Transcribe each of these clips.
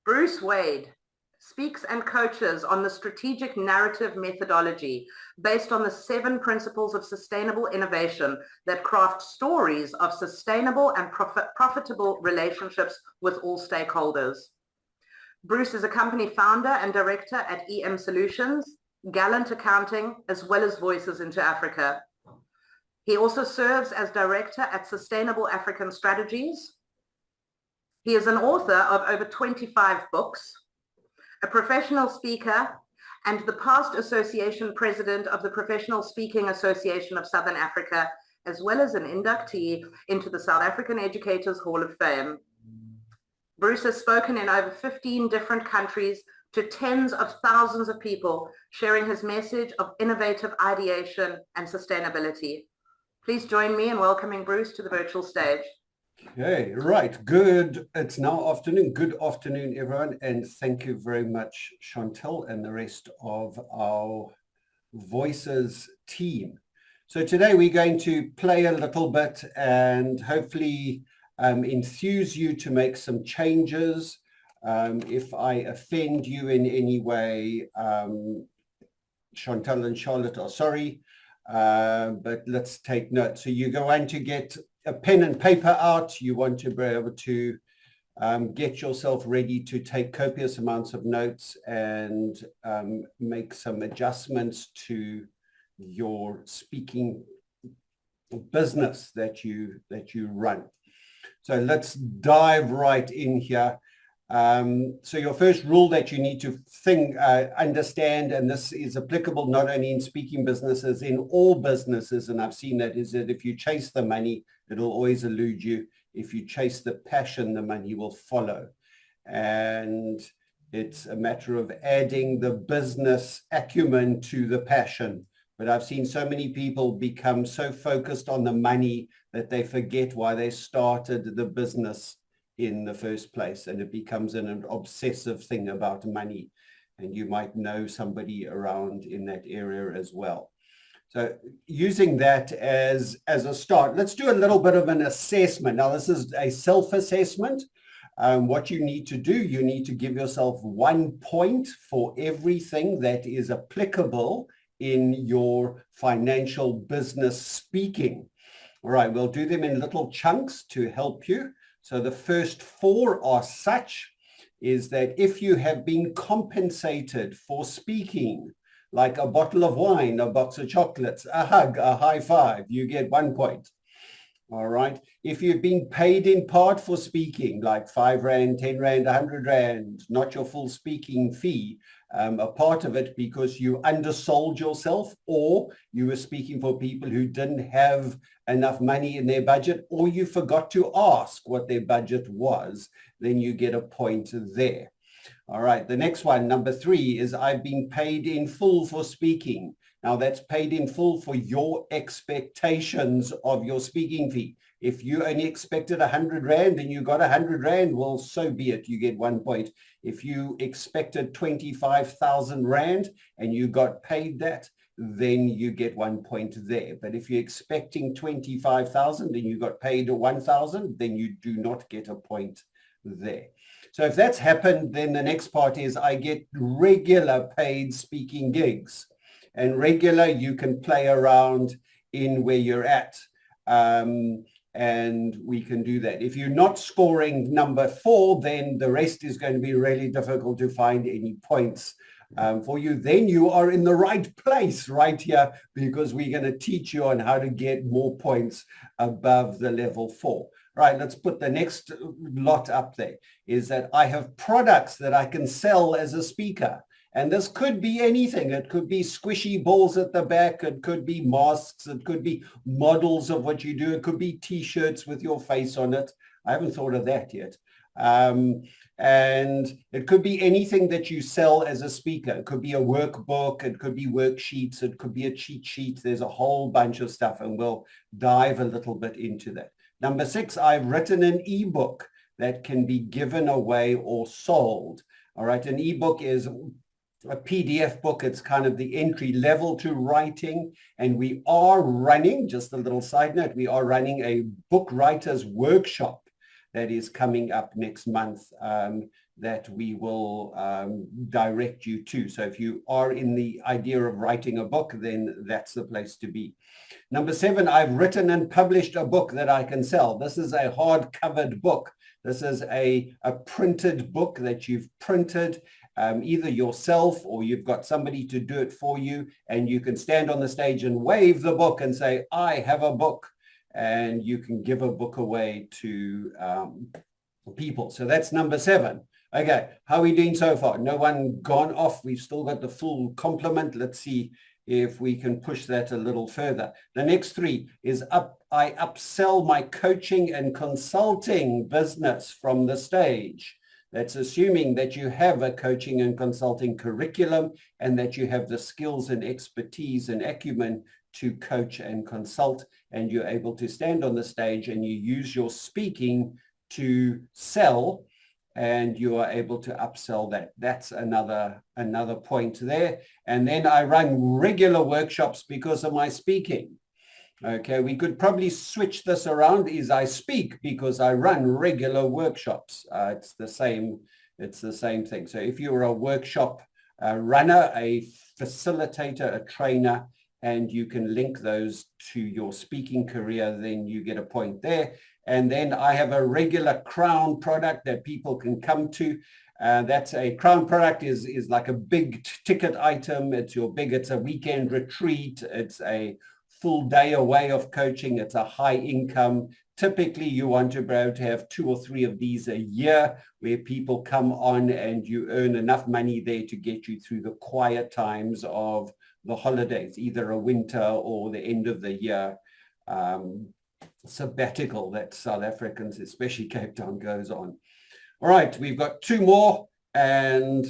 Bruce Wade speaks and coaches on the strategic narrative methodology based on the 7 principles of sustainable innovation that craft stories of sustainable and profitable relationships with all stakeholders. Bruce is a company founder and director at EM Solutions, Gallant Accounting, as well as Voices into Africa. He also serves as director at Sustainable African Strategies. He is an author of over 25 books, a professional speaker, and the past association president of the Professional Speaking Association of Southern Africa, as well as an inductee into the South African Educators Hall of Fame. Bruce has spoken in over 15 different countries to tens of thousands of people, sharing his message of innovative ideation and sustainability. Please join me in welcoming Bruce to the virtual stage. Okay, right. Good. It's now afternoon. Good afternoon, everyone. And thank you very much, Chantel and the rest of our Voices team. So today we're going to play a little bit and hopefully enthuse you to make some changes. If I offend you in any way, Chantel and Charlotte are sorry, but let's take note. So you're going to get a pen and paper out. You want to be able to get yourself ready to take copious amounts of notes and make some adjustments to your speaking business that you run. So let's dive right in here. So your first rule that you need to understand, and this is applicable not only in speaking businesses, in all businesses, and I've seen that, is that if you chase the money, it'll always elude you. If you chase the passion, the money will follow. And it's a matter of adding the business acumen to the passion. But I've seen so many people become so focused on the money that they forget why they started the business in the first place, and it becomes an obsessive thing about money. And you might know somebody around in that area as well. So using that as a start, let's do a little bit of an assessment. Now, this is a self-assessment. What you need to do, you need to give yourself 1 point for everything that is applicable in your financial business speaking. All right, we'll do them in little chunks to help you. So the first 4 are such, is that if you have been compensated for speaking, like a bottle of wine, a box of chocolates, a hug, a high five, you get 1 point. All right. If you've been paid in part for speaking, like 5 Rand, 10 Rand, 100 Rand, not your full speaking fee, a part of it because you undersold yourself, or you were speaking for people who didn't have enough money in their budget, or you forgot to ask what their budget was, then you get a point there. All right, the next one, number 3, is I've been paid in full for speaking. Now that's paid in full for your expectations of your speaking fee. If you only expected 100 Rand and you got 100 Rand, well, so be it, you get 1 point. If you expected 25,000 Rand and you got paid that, then you get 1 point there. But if you're expecting 25,000 and you got paid 1,000, then you do not get a point there. So if that's happened, then the next part is I get regular paid speaking gigs. And regular, you can play around in where you're at. And we can do that. If you're not scoring number 4, then the rest is going to be really difficult to find any points for you. Then you are in the right place right here, because we're going to teach you on how to get more points above the level 4. Right, let's put the next lot up there, is that I have products that I can sell as a speaker. And this could be anything. It could be squishy balls at the back. It could be masks. It could be models of what you do. It could be T-shirts with your face on it. I haven't thought of that yet. And it could be anything that you sell as a speaker. It could be a workbook. It could be worksheets. It could be a cheat sheet. There's a whole bunch of stuff, and we'll dive a little bit into that. Number 6, I've written an ebook that can be given away or sold. All right, an ebook is a PDF book. It's kind of the entry level to writing. And we are running, just a little side note, we are running a book writers workshop that is coming up next month. that we will direct you to. So if you are in the idea of writing a book, then that's the place to be. Number 7, I've written and published a book that I can sell. This is a hard-covered book. This is a printed book that you've printed either yourself or you've got somebody to do it for you, and you can stand on the stage and wave the book and say, I have a book, and you can give a book away to people. So that's number 7. Okay, how are we doing so far? No one gone off. We've still got the full complement. Let's see if we can push that a little further. The next 3 is I upsell my coaching and consulting business from the stage. That's assuming that you have a coaching and consulting curriculum and that you have the skills and expertise and acumen to coach and consult, and you're able to stand on the stage and you use your speaking to sell, and you are able to upsell that. That's another point there. And then I run regular workshops because of my speaking. Okay, we could probably switch this around, is I speak because I run regular workshops. It's the same thing. So if you're a workshop runner, a facilitator, a trainer, and you can link those to your speaking career, then you get a point there. And then I have a regular Crown product that people can come to. That's a Crown product is like a big ticket item. It's a weekend retreat. It's a full day away of coaching. It's a high income. Typically, you want to be able to have 2 or 3 of these a year where people come on and you earn enough money there to get you through the quiet times of the holidays, either a winter or the end of the year sabbatical that South Africans, especially Cape Town, goes on. All right, we've got 2 more, and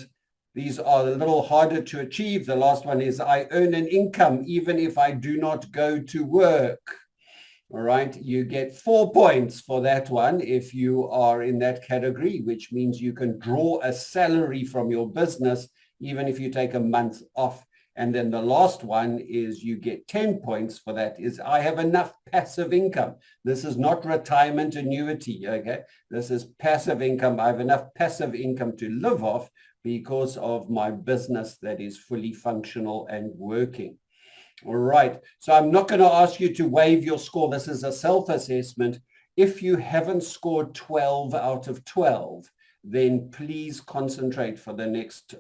these are a little harder to achieve. The last one is I earn an income even if I do not go to work. All right, you get 4 points for that one if you are in that category, which means you can draw a salary from your business even if you take a month off. And then the last one is you get 10 points for that, is I have enough passive income. This is not retirement annuity, okay? This is passive income. I have enough passive income to live off because of my business that is fully functional and working. All right, so I'm not going to ask you to waive your score. This is a self-assessment. If you haven't scored 12 out of 12, then please concentrate for the next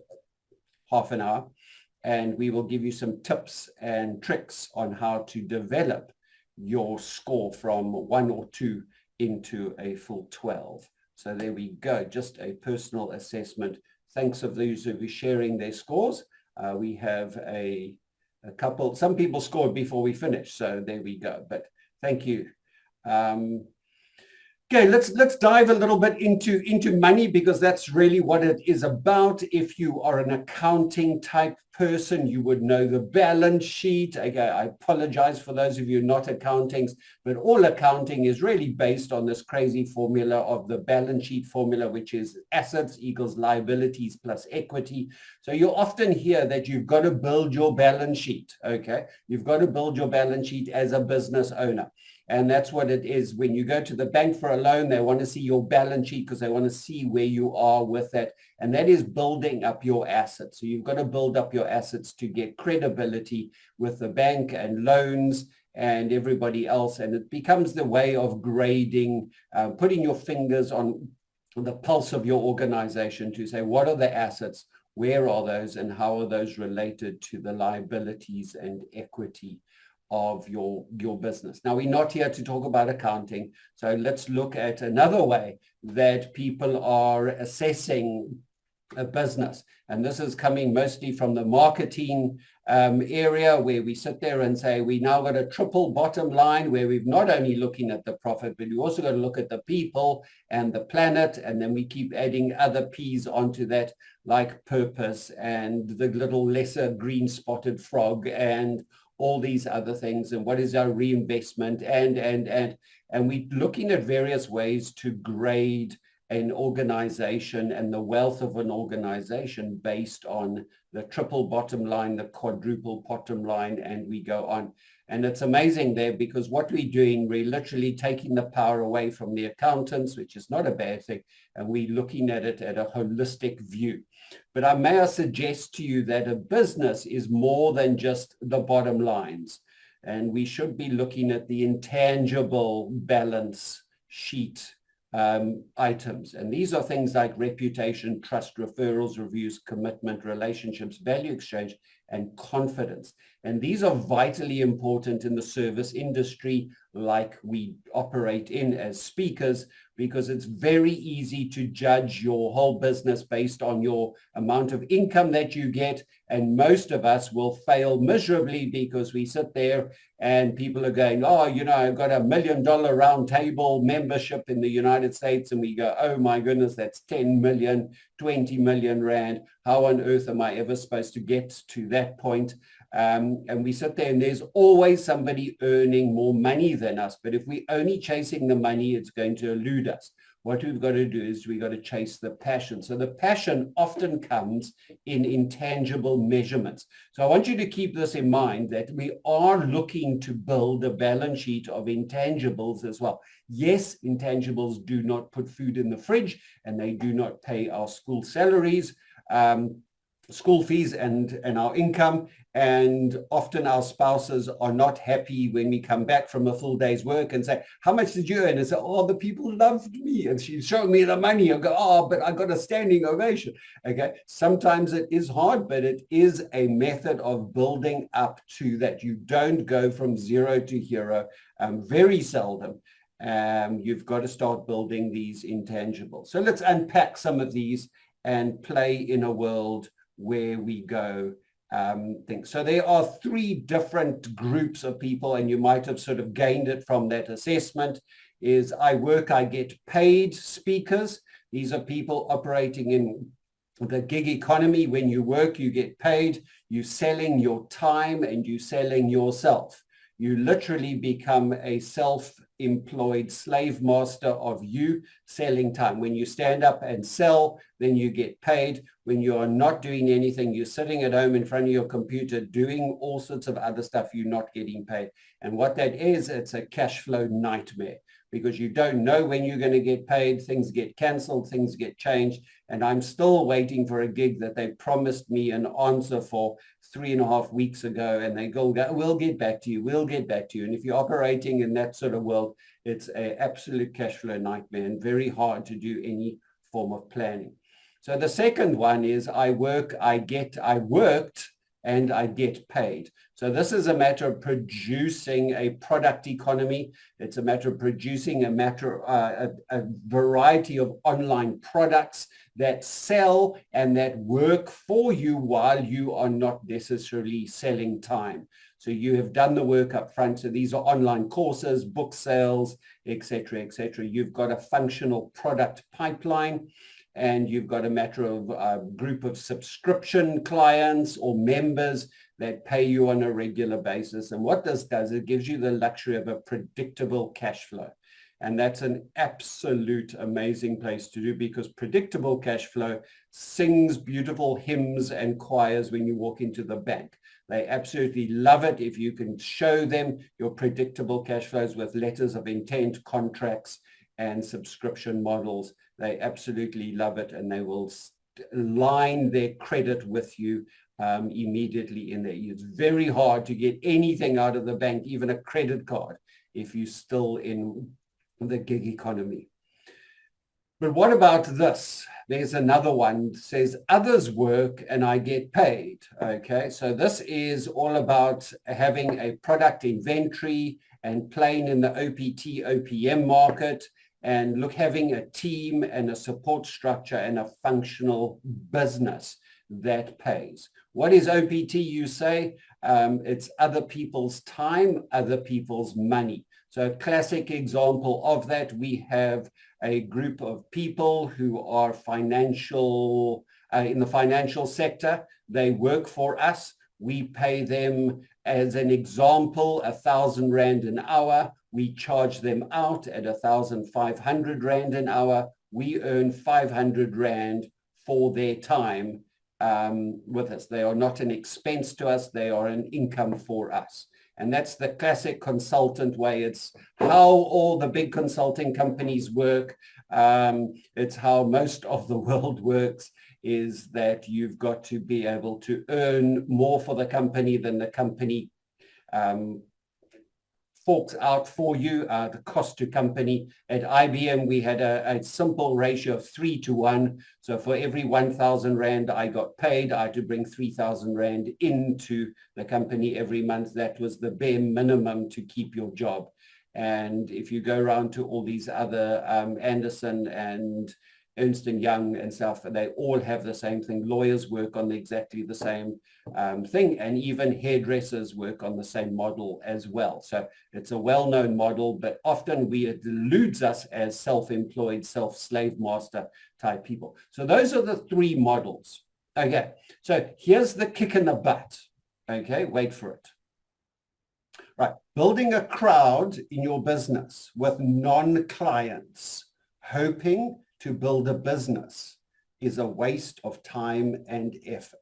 half an hour, and we will give you some tips and tricks on how to develop your score from 1 or 2 into a full 12. So there we go, just a personal assessment. Thanks of those who are sharing their scores. We have a couple, some people scored before we finished, so there we go, but thank you. Okay, let's dive a little bit into money, because that's really what it is about. If you are an accounting type person, you would know the balance sheet. Okay, I apologize for those of you not accountings, but all accounting is really based on this crazy formula of the balance sheet formula, which is assets equals liabilities plus equity. So you often hear that you've got to build your balance sheet. Okay, you've got to build your balance sheet as a business owner. And that's what it is. When you go to the bank for a loan, they want to see your balance sheet because they want to see where you are with that. And that is building up your assets. So you've got to build up your assets to get credibility with the bank and loans and everybody else. And it becomes the way of grading, putting your fingers on the pulse of your organization to say, what are the assets? Where are those? And how are those related to the liabilities and equity of your business? Now, we're not here to talk about accounting, so let's look at another way that people are assessing a business. And this is coming mostly from the marketing area, where we sit there and say, we now got a triple bottom line, where we've not only looking at the profit, but we also got to look at the people and the planet. And then we keep adding other P's onto that, like purpose and the little lesser green spotted frog and all these other things, and what is our reinvestment, and we're looking at various ways to grade an organization and the wealth of an organization based on the triple bottom line, the quadruple bottom line, and we go on. And it's amazing there because what we're doing, we're literally taking the power away from the accountants, which is not a bad thing, and we're looking at it at a holistic view. But may I suggest to you that a business is more than just the bottom lines, and we should be looking at the intangible balance sheet items. And these are things like reputation, trust, referrals, reviews, commitment, relationships, value exchange, and confidence. And these are vitally important in the service industry like we operate in as speakers, because it's very easy to judge your whole business based on your amount of income that you get. And most of us will fail miserably because we sit there and people are going, oh, you know, I've got $1 million round table membership in the United States. And we go, oh my goodness, that's 10 million, 20 million rand. How on earth am I ever supposed to get to that point? And we sit there and there's always somebody earning more money than us. But if we're only chasing the money, it's going to elude us. What we've got to do is we've got to chase the passion. So the passion often comes in intangible measurements. So I want you to keep this in mind, that we are looking to build a balance sheet of intangibles as well. Yes, intangibles do not put food in the fridge, and they do not pay our school salaries, school fees and our income. And often our spouses are not happy when we come back from a full day's work and say, how much did you earn? And say, oh, the people loved me. And she's showing me the money. I go, oh, but I got a standing ovation. Okay. Sometimes it is hard, but it is a method of building up to that. You don't go from zero to hero. Very seldom. You've got to start building these intangibles. So let's unpack some of these and play in a world where we go things. So there are 3 different groups of people, and you might have sort of gained it from that assessment. Is I work, I get paid speakers. These are people operating in the gig economy. When you work, you get paid. You're selling your time and you're selling yourself. You literally become a self-employed slave master of you selling time. When you stand up and sell, then you get paid. When you are not doing anything, you're sitting at home in front of your computer doing all sorts of other stuff, you're not getting paid. And what that is, it's a cash flow nightmare, because you don't know when you're going to get paid. Things get canceled, things get changed. And I'm still waiting for a gig that they promised me an answer for 3.5 weeks ago. And they go, we'll get back to you, we'll get back to you. And if you're operating in that sort of world, it's an absolute cash flow nightmare and very hard to do any form of planning. So the second one is I worked and I get paid. So this is a matter of producing a product economy. It's a matter of producing a variety of online products that sell and that work for you while you are not necessarily selling time. So you have done the work up front. So these are online courses, book sales, etc., etc. You've got a functional product pipeline, and you've got a matter of a group of subscription clients or members that pay you on a regular basis. And what this does, it gives you the luxury of a predictable cash flow. And that's an absolute amazing place to do, because predictable cash flow sings beautiful hymns and choirs when you walk into the bank. They absolutely love it if you can show them your predictable cash flows with letters of intent, contracts, and subscription models. They absolutely love it, and they will line their credit with you immediately in there. It's very hard to get anything out of the bank, even a credit card, if you're still in the gig economy. But what about this? There's another one that says others work and I get paid. Okay, so this is all about having a product inventory and playing in the OPT, OPM market, and having a team and a support structure and a functional business that pays. What is OPT, you say? It's other people's time, other people's money. So a classic example of that, we have a group of people who are financial, in the financial sector. They work for us. We pay them, as an example, 1,000 Rand an hour. We charge them out at 1,500 Rand an hour. We earn 500 Rand for their time with us. They are not an expense to us. They are an income for us. And that's the classic consultant way. It's how all the big consulting companies work. It's how most of the world works, is that you've got to be able to earn more for the company than the company forks out for you, the cost to company. At IBM, we had a simple ratio of 3-to-1. So for every 1,000 Rand I got paid, I had to bring 3,000 Rand into the company every month. That was the bare minimum to keep your job. And if you go around to all these other Anderson and Ernst & Young and stuff, they all have the same thing. Lawyers work on exactly the same thing, and even hairdressers work on the same model as well. So it's a well-known model, but often it deludes us as self-employed, self-slave master type people. So those are the three models. Okay, so here's the kick in the butt. Okay, wait for it. Right, building a crowd in your business with non-clients, hoping to build a business, is a waste of time and effort.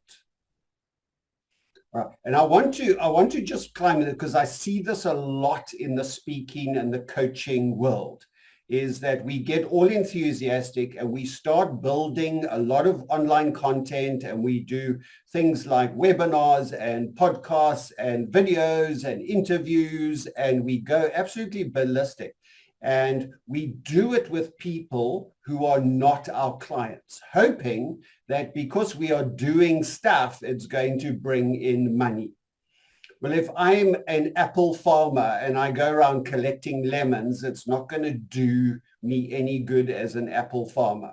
All right. And I want to just climb it, because I see this a lot in the speaking and the coaching world, is that we get all enthusiastic and we start building a lot of online content, and we do things like webinars and podcasts and videos and interviews, and we go absolutely ballistic. And we do it with people who are not our clients, hoping that because we are doing stuff, it's going to bring in money. Well, if I'm an apple farmer and I go around collecting lemons, it's not going to do me any good as an apple farmer.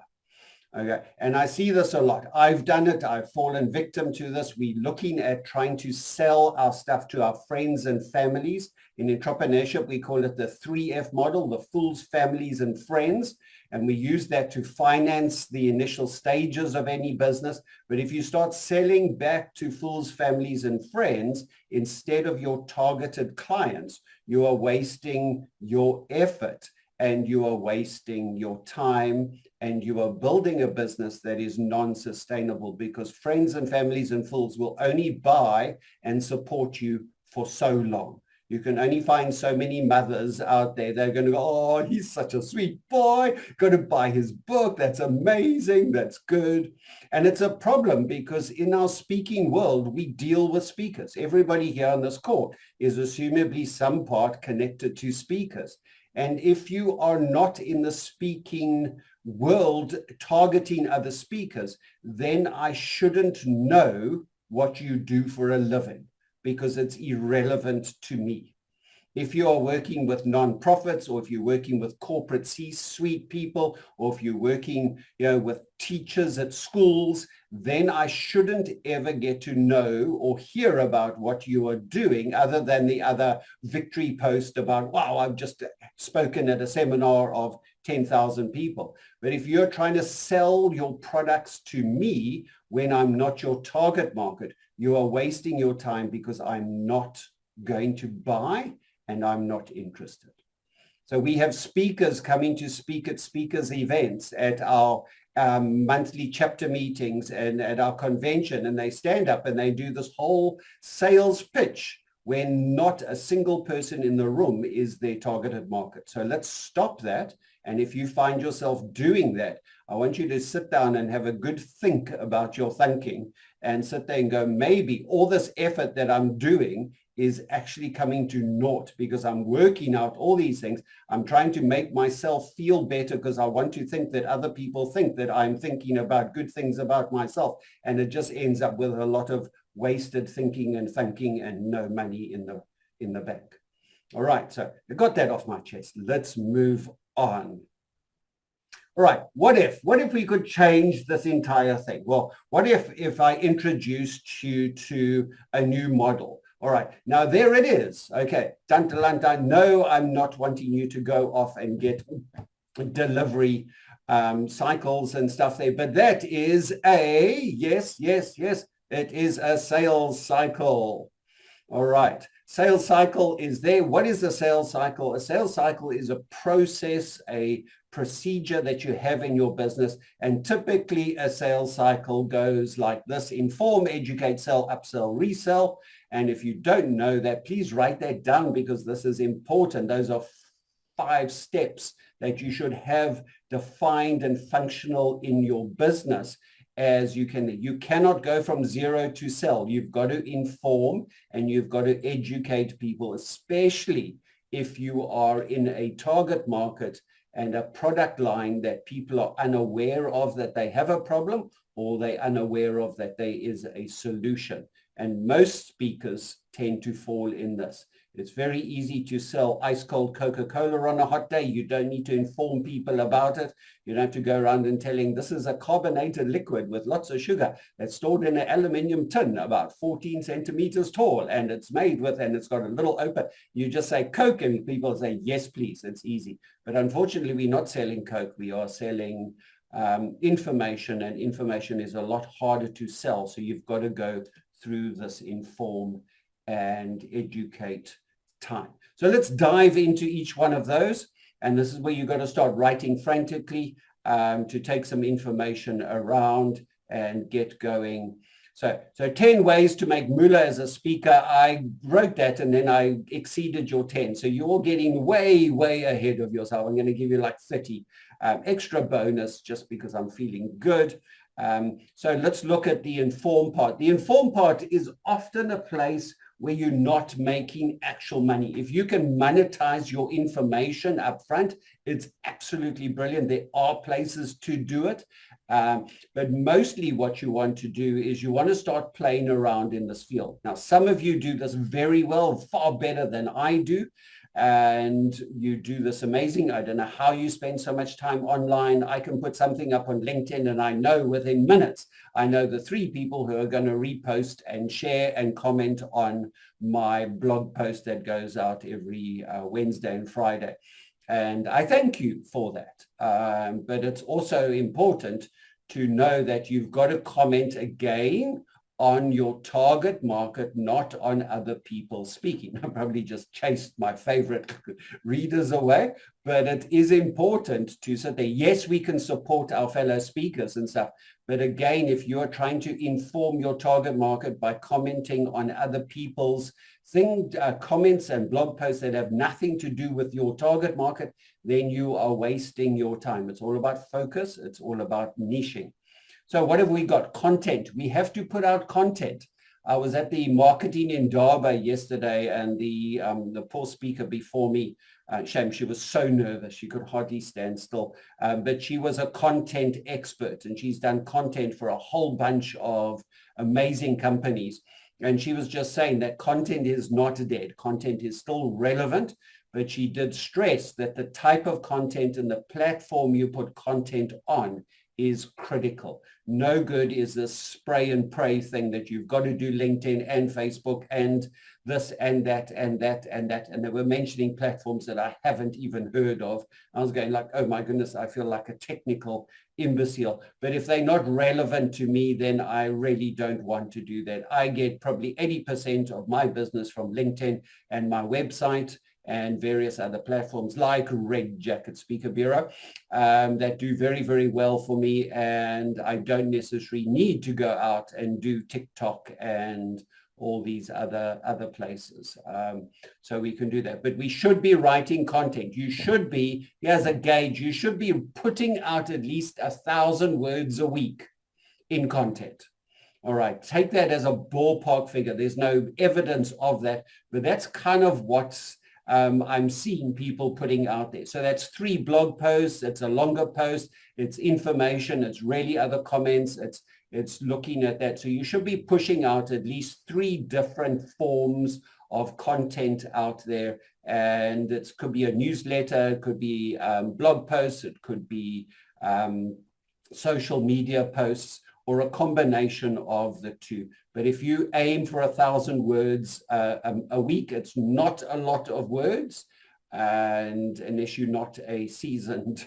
Okay, and I see this a lot. I've done it. I've fallen victim to this. We're looking at trying to sell our stuff to our friends and families. In entrepreneurship, we call it the 3F model, the fools, families, and friends. And we use that to finance the initial stages of any business. But if you start selling back to fools, families, and friends instead of your targeted clients, you are wasting your effort and you are wasting your time, and you are building a business that is non-sustainable, because friends and families and fools will only buy and support you for so long. You can only find so many mothers out there. They're going to go, oh, he's such a sweet boy. Going to buy his book. That's amazing. That's good. And it's a problem, because in our speaking world, we deal with speakers. Everybody here on this call is assumably some part connected to speakers. And if you are not in the speaking world targeting other speakers, then I shouldn't know what you do for a living, because it's irrelevant to me. If you are working with nonprofits, or if you're working with corporate C-suite people, or if you're working, with teachers at schools, then I shouldn't ever get to know or hear about what you are doing, other than the other victory post about, wow, I've just spoken at a seminar of 10,000 people. But if you're trying to sell your products to me when I'm not your target market, you are wasting your time, because I'm not going to buy and I'm not interested. So we have speakers coming to speak at speakers events, at our monthly chapter meetings and at our convention, and they stand up and they do this whole sales pitch when not a single person in the room is their targeted market. So let's stop that. And if you find yourself doing that, I want you to sit down and have a good think about your thinking, and sit there and go, maybe all this effort that I'm doing is actually coming to naught, because I'm working out all these things. I'm trying to make myself feel better, because I want to think that other people think that I'm thinking about good things about myself. And it just ends up with a lot of wasted thinking and thinking and no money in the bank. All right, so I got that off my chest. Let's move on. All right, what if we could change this entire thing? Well, what if I introduced you to a new model? All right, now there it is. Okay, dun, dun, dun, dun. No, I'm not wanting you to go off and get delivery cycles and stuff there, but that is yes, it is a sales cycle. All right, sales cycle is there. What is a sales cycle? A sales cycle is a process, a procedure that you have in your business. And typically a sales cycle goes like this: inform, educate, sell, upsell, resell. And if you don't know that, please write that down, because this is important. Those are 5 steps that you should have defined and functional in your business. As you cannot go from zero to sell. You've got to inform and you've got to educate people, especially if you are in a target market and a product line that people are unaware of that they have a problem, or they're unaware of that there is a solution. And most speakers tend to fall in this. It's very easy to sell ice cold Coca-Cola on a hot day. You don't need to inform people about it. You don't have to go around and telling, this is a carbonated liquid with lots of sugar that's stored in an aluminium tin about 14 centimeters tall, and it's made with, and it's got a little open. You just say Coke and people say, yes, please. It's easy. But unfortunately, we're not selling Coke. We are selling information, and information is a lot harder to sell. So you've got to go through this inform and educate time. So let's dive into each one of those. And this is where you've got to start writing frantically to take some information around and get going. So 10 ways to make moolah as a speaker. I wrote that and then I exceeded your 10. So you're getting way, way ahead of yourself. I'm going to give you like 30 extra bonus just because I'm feeling good. So let's look at the inform part. The inform part is often a place where you're not making actual money. If you can monetize your information up front, it's absolutely brilliant. There are places to do it. But mostly what you want to do is you want to start playing around in this field. Now, some of you do this very well, far better than I do. And you do this amazing. I don't know how you spend so much time online. I can put something up on LinkedIn and I know within minutes, I know the 3 people who are going to repost and share and comment on my blog post that goes out every Wednesday and Friday. And I thank you for that. But it's also important to know that you've got to comment again on your target market, not on other people speaking. I probably just chased my favorite readers away, but it is important to say that, yes, we can support our fellow speakers and stuff. But again, if you're trying to inform your target market by commenting on other people's comments and blog posts that have nothing to do with your target market, then you are wasting your time. It's all about focus. It's all about niching. So what have we got? Content. We have to put out content. I was at the Marketing Indaba yesterday, and the poor speaker before me, shame, she was so nervous. She could hardly stand still. But she was a content expert, and she's done content for a whole bunch of amazing companies. And she was just saying that content is not dead. Content is still relevant, but she did stress that the type of content and the platform you put content on is critical. No good is this spray and pray thing that you've got to do LinkedIn and Facebook and this and that and that and that. And they were mentioning platforms that I haven't even heard of. I was going like, oh my goodness, I feel like a technical imbecile. But if they're not relevant to me, then I really don't want to do that. I get probably 80% of my business from LinkedIn and my website and various other platforms like Red Jacket Speaker Bureau that do very, very well for me. And I don't necessarily need to go out and do TikTok and all these other places. So we can do that. But we should be writing content. You should be, here's a gauge, you should be putting out at least 1,000 words a week in content. All right, take that as a ballpark figure. There's no evidence of that, but that's kind of what's I'm seeing people putting out there. So that's 3 blog posts. It's a longer post. It's information. It's really other comments. It's looking at that. So you should be pushing out at least 3 different forms of content out there. And it could be a newsletter. It could be blog posts. It could be social media posts, or a combination of the 2. But if you aim for 1,000 words a week, it's not a lot of words. And unless you're not a seasoned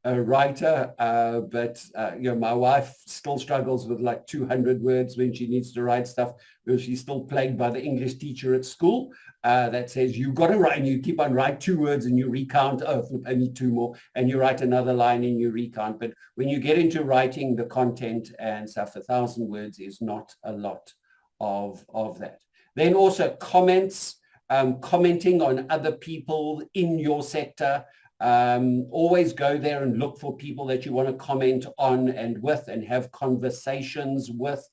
a writer, but my wife still struggles with like 200 words when she needs to write stuff, because she's still plagued by the English teacher at school that says you've got to write, and you keep on write 2 words and you recount, oh, only 2 more, and you write another line and you recount. But when you get into writing the content and stuff, 1,000 words is not a lot of that. Then also comments, commenting on other people in your sector. Always go there and look for people that you want to comment on and with and have conversations with.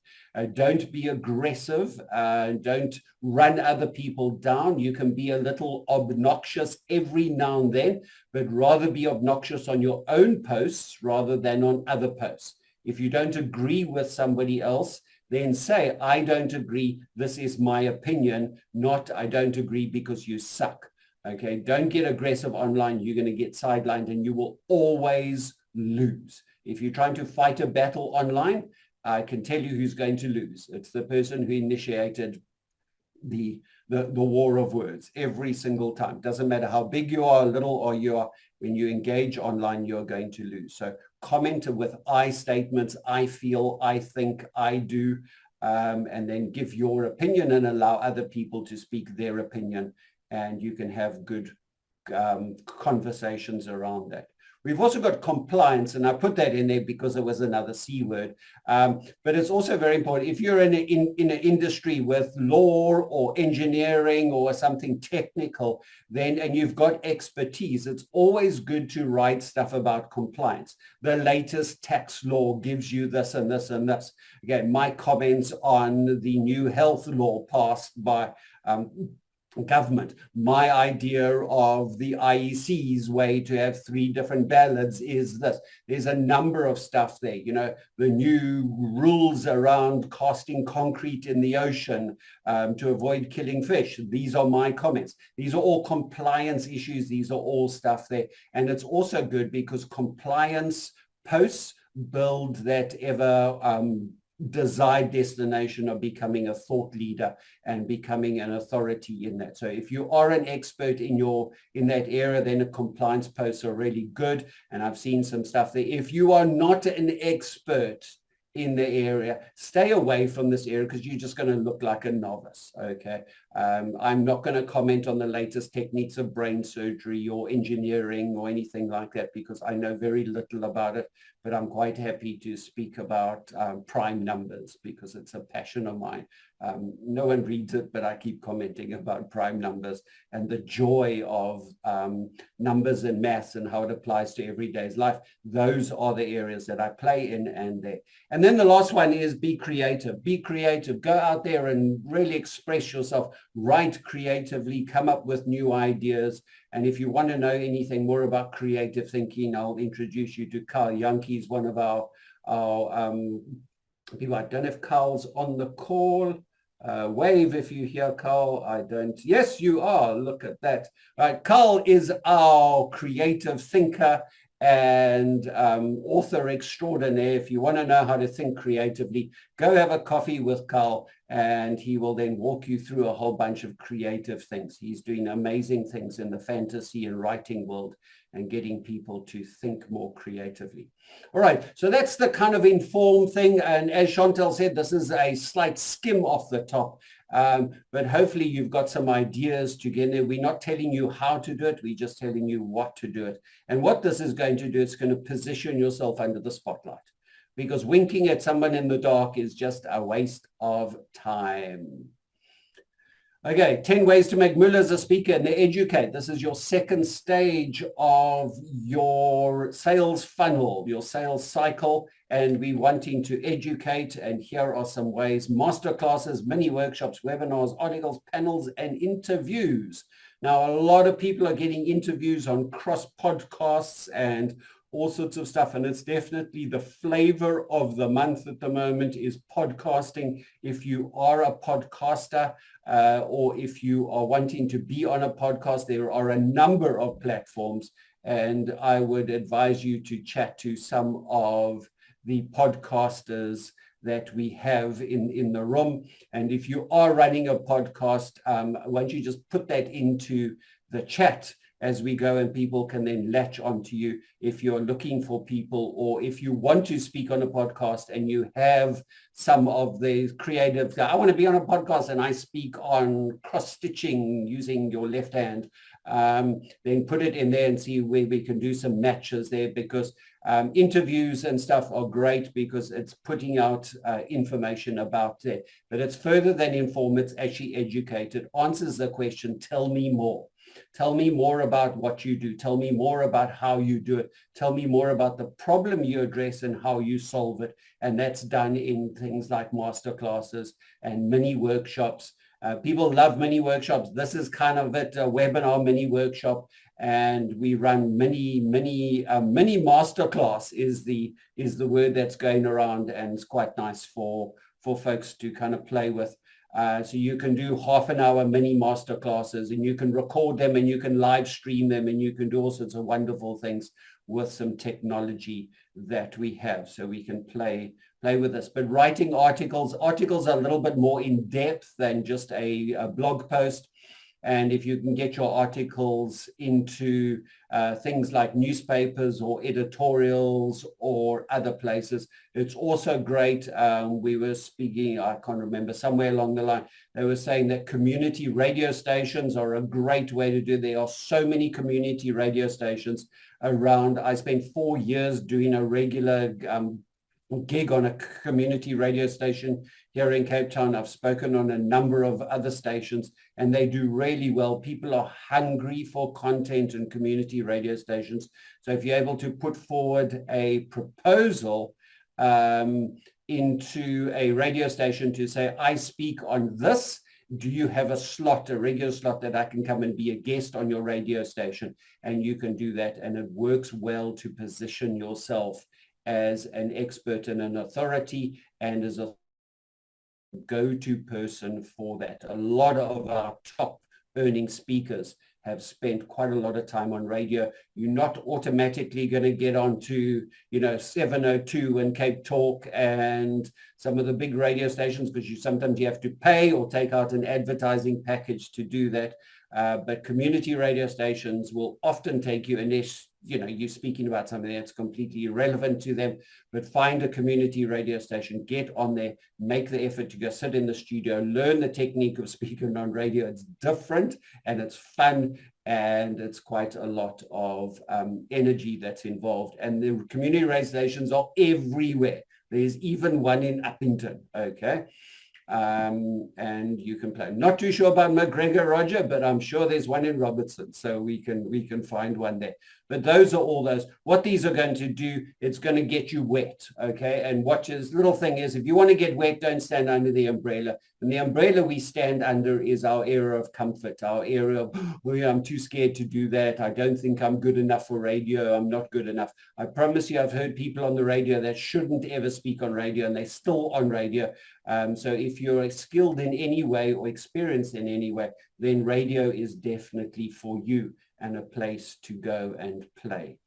Don't be aggressive. Don't run other people down. You can be a little obnoxious every now and then, but rather be obnoxious on your own posts rather than on other posts. If you don't agree with somebody else, then say, I don't agree, this is my opinion, not I don't agree because you suck. Okay, don't get aggressive online. You're going to get sidelined and you will always lose. If you're trying to fight a battle online, I can tell you who's going to lose. It's the person who initiated the war of words every single time. Doesn't matter how big you are, little or you are, when you engage online, you're going to lose. So comment with I statements, I feel, I think, I do, and then give your opinion and allow other people to speak their opinion, and you can have good conversations around that. We've also got compliance, and I put that in there because it was another C word. But it's also very important. If you're in an industry with law or engineering or something technical, then and you've got expertise, it's always good to write stuff about compliance. The latest tax law gives you this and this and this. Again, my comments on the new health law passed by government. My idea of the IEC's way to have 3 different ballads is this. There's a number of stuff there. The new rules around casting concrete in the ocean to avoid killing fish. These are my comments. These are all compliance issues. These are all stuff there. And it's also good because compliance posts build that ever desired destination of becoming a thought leader and becoming an authority in that. So if you are an expert in that area, then the compliance posts are really good. And I've seen some stuff there. If you are not an expert in the area, stay away from this area because you're just going to look like a novice. Okay. I'm not going to comment on the latest techniques of brain surgery or engineering or anything like that because I know very little about it, but I'm quite happy to speak about prime numbers because it's a passion of mine. No one reads it, but I keep commenting about prime numbers and the joy of numbers and maths and how it applies to everyday's life. Those are the areas that I play in and there. And then the last one is be creative. Be creative. Go out there and really express yourself. Write creatively. Come up with new ideas. And if you want to know anything more about creative thinking, I'll introduce you to Carl Jung. He's one of our people. I don't know if Carl's on the call. Wave if you hear Carl. I don't. Yes, you are. Look at that. Right. Carl is our creative thinker and author extraordinaire. If you want to know how to think creatively, go have a coffee with Carl and he will then walk you through a whole bunch of creative things. He's doing amazing things in the fantasy and writing world and getting people to think more creatively. All right, so that's the kind of informed thing. And as Chantal said, this is a slight skim off the top. But hopefully you've got some ideas to get there. We're not telling you how to do it. We're just telling you what to do it. And what this is going to do, it's going to position yourself under the spotlight. Because winking at someone in the dark is just a waste of time. Okay, 10 ways to make Mullahs a speaker and educate. This is your second stage of your sales funnel, your sales cycle, and we're wanting to educate. And here are some ways: masterclasses, mini workshops, webinars, articles, panels, and interviews. Now, a lot of people are getting interviews on cross podcasts and all sorts of stuff. And it's definitely the flavor of the month at the moment is podcasting. If you are a podcaster or if you are wanting to be on a podcast, there are a number of platforms. And I would advise you to chat to some of the podcasters that we have in the room. And if you are running a podcast, why don't you just put that into the chat as we go, and people can then latch onto you if you're looking for people, or if you want to speak on a podcast and you have some of the creative, I want to be on a podcast and I speak on cross-stitching using your left hand, then put it in there and see where we can do some matches there, because interviews and stuff are great because it's putting out information about it, but it's further than inform, it's actually educate. It answers the question, tell me more. Tell me more about what you do. Tell me more about how you do it. Tell me more about the problem you address and how you solve it. And that's done in things like masterclasses and mini workshops. People love mini workshops. This is kind of it, a webinar mini workshop. And we run mini masterclass is the word that's going around, and it's quite nice for folks to kind of play with. So you can do half an hour mini master classes, and you can record them and you can live stream them, and you can do all sorts of wonderful things with some technology that we have, so we can play with this. But writing articles are a little bit more in depth than just a blog post. And if you can get your articles into things like newspapers or editorials or other places, it's also great. We were speaking, I can't remember, somewhere along the line, they were saying that community radio stations are a great way to do it. There are so many community radio stations around. I spent 4 years doing a regular gig on a community radio station here in Cape Town. I've spoken on a number of other stations, and they do really well. People are hungry for content in community radio stations. So if you're able to put forward a proposal into a radio station to say, I speak on this, do you have a slot, a regular slot that I can come and be a guest on your radio station? And you can do that, and it works well to position yourself as an expert and an authority, and as a go-to person for that. A lot of our top earning speakers have spent quite a lot of time on radio. You're not automatically going to get onto, 702 and Cape Talk and some of the big radio stations, because sometimes you have to pay or take out an advertising package to do that. But community radio stations will often take you, unless you're speaking about something that's completely irrelevant to them, but find a community radio station, get on there, make the effort to go sit in the studio, learn the technique of speaking on radio. It's different and it's fun, and it's quite a lot of energy that's involved. And the community radio stations are everywhere. There's even one in Uppington, okay? And you can play. Not too sure about McGregor, Roger, but I'm sure there's one in Robertson, so we can find one there. But those are all those. What these are going to do, it's going to get you wet, okay? And what this little thing is, if you want to get wet, don't stand under the umbrella. And the umbrella we stand under is our area of comfort, our area of, I'm too scared to do that. I don't think I'm good enough for radio. I'm not good enough. I promise you, I've heard people on the radio that shouldn't ever speak on radio, and they're still on radio. So if you're skilled in any way or experienced in any way, then radio is definitely for you, and a place to go and play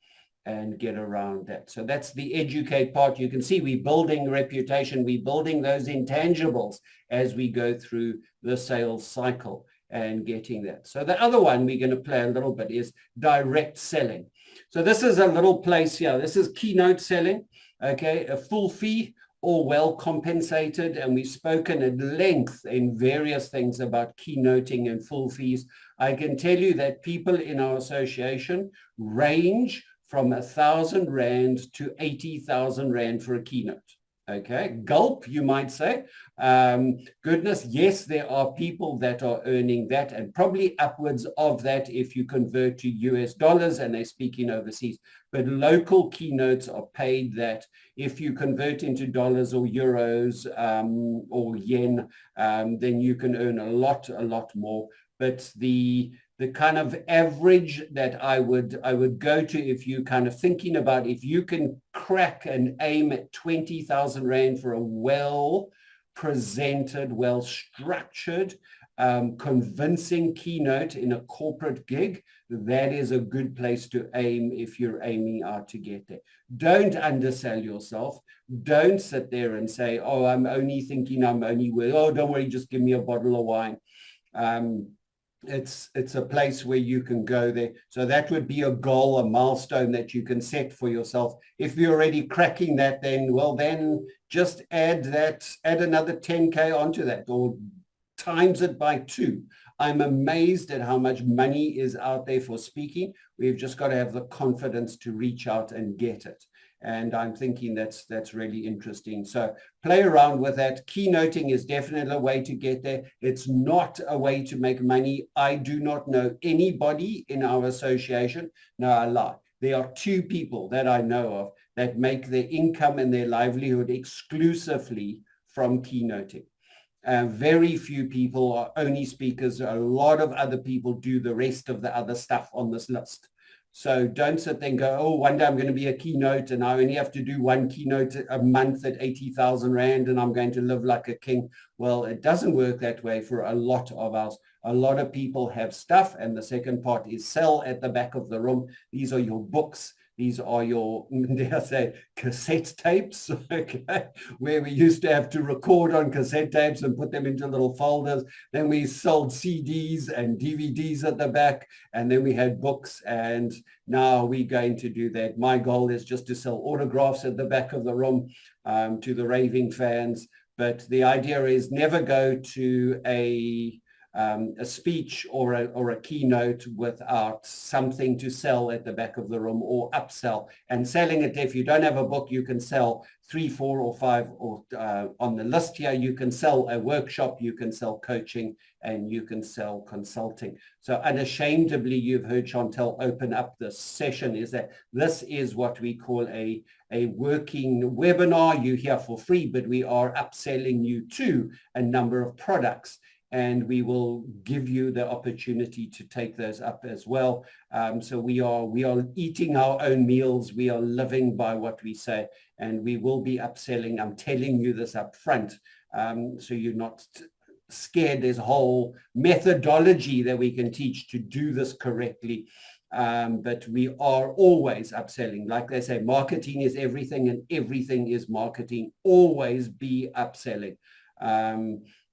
and get around that. So that's the educate part. You can see we're building reputation, we're building those intangibles as we go through the sales cycle and getting that. So the other one we're going to play a little bit is direct selling. So this is a little place here. This is keynote selling, okay, a full fee or well compensated. And we've spoken at length in various things about keynoting and full fees. I can tell you that people in our association range from 1,000 Rand to 80,000 Rand for a keynote. Okay, gulp, you might say. Goodness, yes, there are people that are earning that, and probably upwards of that if you convert to US dollars and they're speaking overseas. But local keynotes are paid that. If you convert into dollars or euros or yen, then you can earn a lot more. But the kind of average that I would go to, if you kind of thinking about, if you can crack and aim at 20,000 Rand for a well presented, well structured, convincing keynote in a corporate gig, that is a good place to aim if you're aiming out to get there. Don't undersell yourself. Don't sit there and say, oh, I'm only thinking I'm only worth, oh, don't worry, just give me a bottle of wine. it's a place where you can go there. So that would be a goal, a milestone that you can set for yourself. If you're already cracking that, then, well, then just add another 10K onto that, or times it by 2. I'm amazed at how much money is out there for speaking. We've just got to have the confidence to reach out and get it. And I'm thinking that's really interesting. So play around with that. Keynoting is definitely a way to get there. It's not a way to make money. I do not know anybody in our association. No, I lie. There are 2 people that I know of that make their income and their livelihood exclusively from keynoting. Very few people are only speakers. A lot of other people do the rest of the other stuff on this list. So don't sit there and go, oh, one day I'm going to be a keynote and I only have to do 1 keynote a month at 80,000 Rand and I'm going to live like a king. Well, it doesn't work that way for a lot of us. A lot of people have stuff. And the second part is sell at the back of the room. These are your books. These are your, dare I say, cassette tapes, okay, where we used to have to record on cassette tapes and put them into little folders. Then we sold CDs and DVDs at the back, and then we had books, and now we're going to do that. My goal is just to sell autographs at the back of the room to the raving fans. But the idea is never go to a speech or a keynote without something to sell at the back of the room or upsell. And selling it, if you don't have a book, you can sell 3, 4, or 5, or on the list here, you can sell a workshop, you can sell coaching, and you can sell consulting. So unashamedly, you've heard Chantel open up this session, is that this is what we call a working webinar. You're here for free, but we are upselling you to a number of products. And we will give you the opportunity to take those up as well. So we are eating our own meals. We are living by what we say, and we will be upselling. I'm telling you this up front, so you're not scared. There's a whole methodology that we can teach to do this correctly. But we are always upselling. Like they say, marketing is everything and everything is marketing. Always be upselling.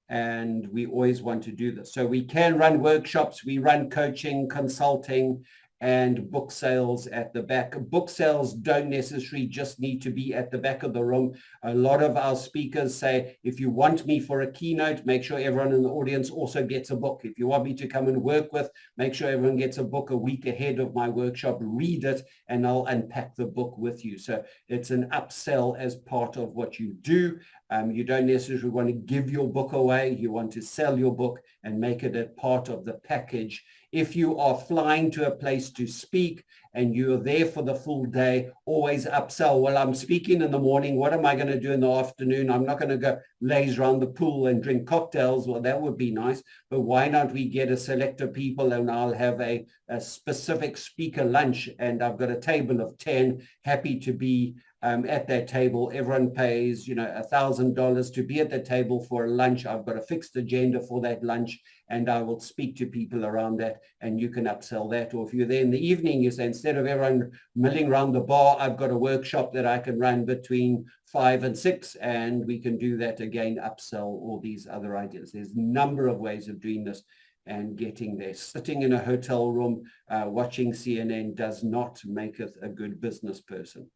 And we always want to do this. So we can run workshops, we run coaching, consulting, and book sales at the back. Book sales don't necessarily just need to be at the back of the room. A lot of our speakers say, if you want me for a keynote, make sure everyone in the audience also gets a book. If you want me to come and work with, make sure everyone gets a book a week ahead of my workshop, read it, and I'll unpack the book with you. So it's an upsell as part of what you do. You don't necessarily want to give your book away. You want to sell your book and make it a part of the package. If you are flying to a place to speak and you're there for the full day, always upsell. Well, I'm speaking in the morning. What am I going to do in the afternoon? I'm not going to go laze around the pool and drink cocktails. Well, that would be nice. But why not we get a select of people and I'll have a specific speaker lunch, and I've got a table of 10 happy to be at that table. Everyone pays, $1,000 to be at the table for a lunch. I've got a fixed agenda for that lunch, and I will speak to people around that, and you can upsell that. Or if you're there in the evening, you say, instead of everyone milling around the bar, I've got a workshop that I can run between 5 and 6, and we can do that again, upsell all these other ideas. There's a number of ways of doing this and getting there. Sitting in a hotel room watching CNN does not make us a good business person.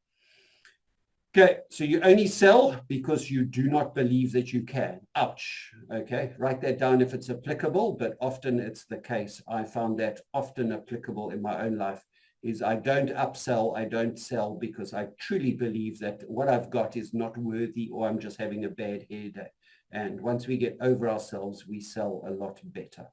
Okay, so you only sell because you do not believe that you can. Ouch. Okay, write that down if it's applicable, but often it's the case. I found that often applicable in my own life is I don't upsell, I don't sell because I truly believe that what I've got is not worthy, or I'm just having a bad hair day. And once we get over ourselves, we sell a lot better.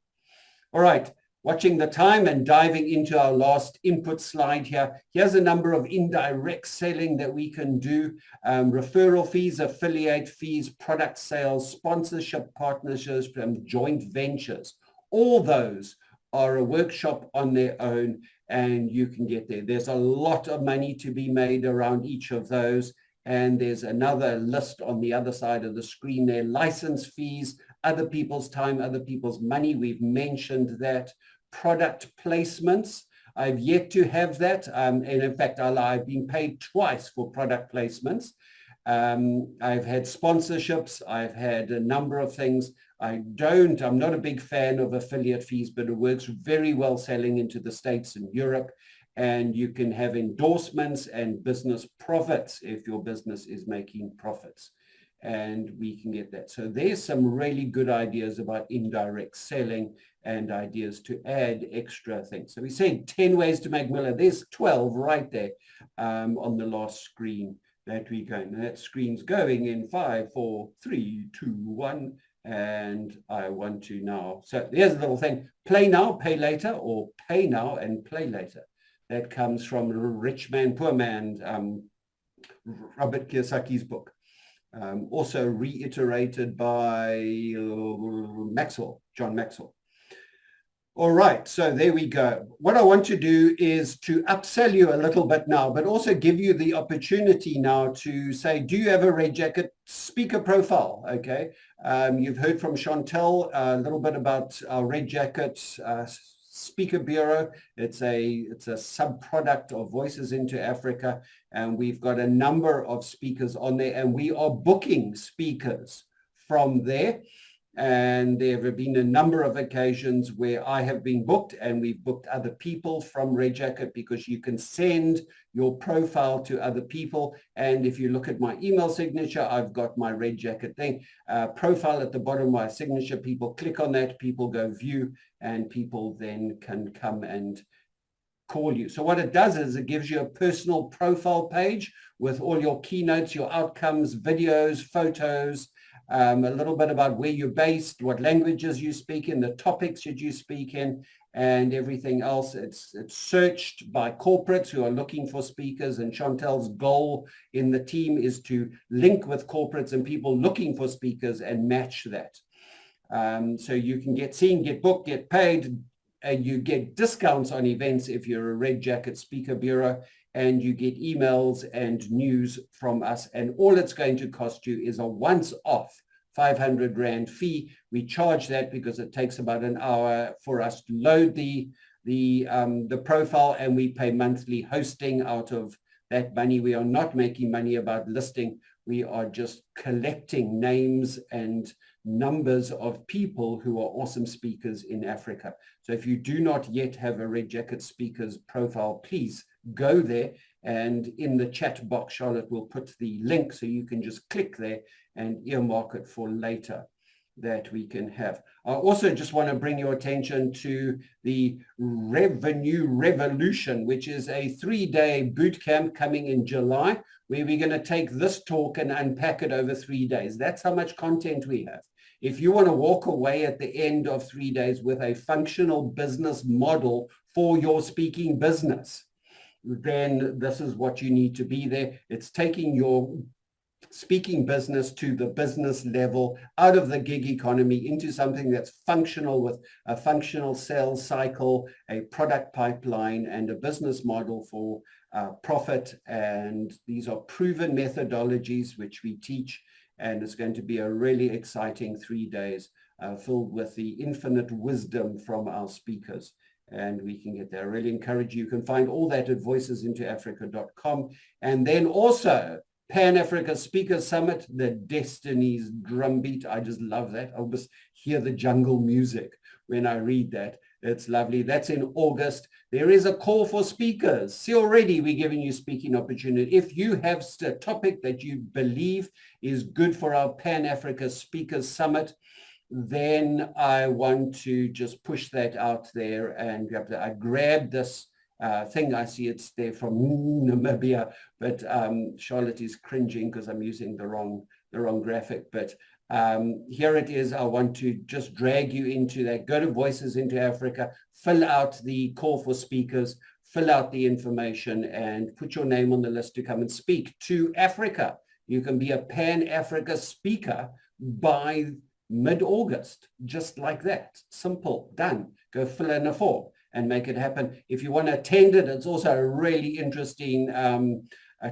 All right. Watching the time and diving into our last input slide here. Here's a number of indirect selling that we can do. Referral fees, affiliate fees, product sales, sponsorship partnerships, joint ventures. All those are a workshop on their own, and you can get there. There's a lot of money to be made around each of those. And there's another list on the other side of the screen there. License fees, other people's time, other people's money. We've mentioned that. Product placements. I've yet to have that. And in fact, I've been paid twice for product placements. I've had sponsorships. I've had a number of things. I'm not a big fan of affiliate fees, but it works very well selling into the States and Europe. And you can have endorsements and business profits if your business is making profits. And we can get that. So there's some really good ideas about indirect selling and ideas to add extra things. So we said 10 ways to make million. There's 12 right there on the last screen that we're going. And that screen's going in 5, 4, 3, 2, 1. And I want to now. So there's a little thing. Play now, pay later, or pay now and play later. That comes from Rich Man, Poor Man, Robert Kiyosaki's book. Also reiterated by Maxwell, John Maxwell. All right, so there we go. What I want to do is to upsell you a little bit now, but also give you the opportunity now to say, do you have a Red Jacket speaker profile? Okay, you've heard from Chantel a little bit about our Red Jacket Speaker Bureau. It's a sub-product of Voices into Africa, and we've got a number of speakers on there, and we are booking speakers from there. And there have been a number of occasions where I have been booked, and we've booked other people from Red Jacket, because you can send your profile to other people. And if you look at my email signature, I've got my Red Jacket thing, profile at the bottom of my signature. People click on that, people go view, and people then can come and call you. So what it does is it gives you a personal profile page with all your keynotes, your outcomes, videos, photos, a little bit about where you're based, what languages you speak in, the topics that you speak in, and everything else. It's searched by corporates who are looking for speakers, and Chantel's goal in the team is to link with corporates and people looking for speakers and match that. So you can get seen, get booked, get paid, and you get discounts on events if you're a Red Jacket Speaker Bureau, and you get emails and news from us. And all it's going to cost you is a once-off 500 Rand fee. We charge that because it takes about an hour for us to load the profile, and we pay monthly hosting out of that money. We are not making money about listing. We are just collecting names and numbers of people who are awesome speakers in Africa. So if you do not yet have a Red Jacket Speakers profile, please go there, and in the chat box, Charlotte will put the link, so you can just click there and earmark it for later that we can have. I also just want to bring your attention to the Revenue Revolution, which is a 3-day boot camp coming in July, where we're going to take this talk and unpack it over 3 days. That's how much content we have. If you want to walk away at the end of 3 days with a functional business model for your speaking business, then this is what you need to be there. It's taking your speaking business to the business level, out of the gig economy into something that's functional, with a functional sales cycle, a product pipeline, and a business model for profit. And these are proven methodologies which we teach, and it's going to be a really exciting 3 days filled with the infinite wisdom from our speakers. And we can get there. I really encourage you. You can find all that at voicesintoafrica.com. And then also Pan-Africa Speaker Summit, the Destiny's drumbeat. I just love that. I'll just hear the jungle music when I read that. It's lovely. That's in August. There is a call for speakers. See, already we're giving you speaking opportunity. If you have a topic that you believe is good for our Pan-Africa Speakers Summit, then I want to just push that out there. And I grabbed this thing. I see it's there from Namibia, but Charlotte is cringing because I'm using the wrong graphic. But here it is. I want to just drag you into that. Go to Voices into Africa, fill out the call for speakers, fill out the information, and put your name on the list to come and speak to Africa. You can be a Pan-Africa speaker by mid-August, just like that. Simple, done. Go fill in a form and make it happen. If you want to attend it, it's also a really interesting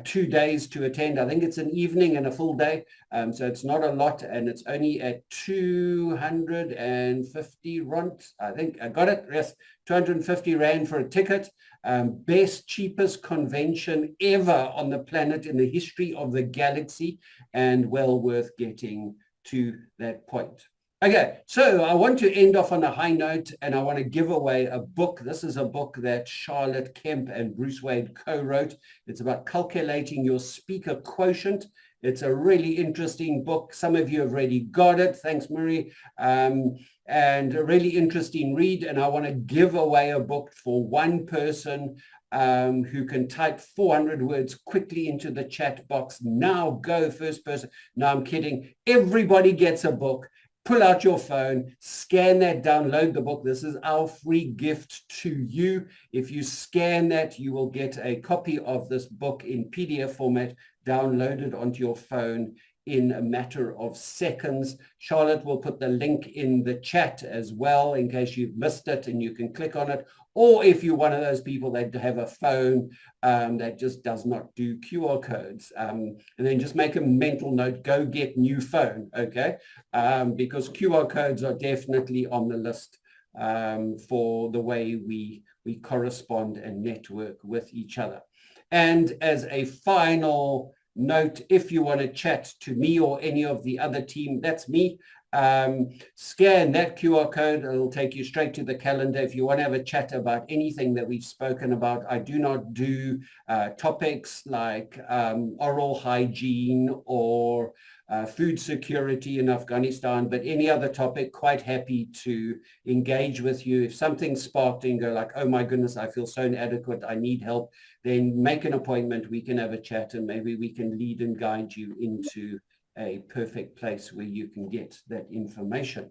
2 days to attend. I think it's an evening and a full day. So it's not a lot, and it's only at 250 Rand. I think I got it. Yes, 250 Rand for a ticket. Best, cheapest convention ever on the planet in the history of the galaxy, and well worth getting to that point. Okay, so I want to end off on a high note, and I want to give away a book. This is a book that Charlotte Kemp and Bruce Wade co-wrote. It's about calculating your speaker quotient. It's a really interesting book. Some of you have already got it. Thanks, Marie. And a really interesting read. And I want to give away a book for one person who can type 400 words quickly into the chat box. Now go, first person. No, I'm kidding. Everybody gets a book. Pull out your phone, scan that, download the book. This is our free gift to you. If you scan that, you will get a copy of this book in PDF format downloaded onto your phone in a matter of seconds. Charlotte will put the link in the chat as well in case you've missed it and you can click on it. Or if you're one of those people that have a phone that just does not do QR codes, and then just make a mental note, go get new phone, okay? Because QR codes are definitely on the list for the way we correspond and network with each other. And as a final note, if you want to chat to me or any of the other team, that's me. Scan that QR code. It'll take you straight to the calendar. If you want to have a chat about anything that we've spoken about, I do not do topics like oral hygiene or food security in Afghanistan, but any other topic, quite happy to engage with you. If something's sparked and go like, oh my goodness, I feel so inadequate, I need help, then make an appointment. We can have a chat and maybe we can lead and guide you into a perfect place where you can get that information.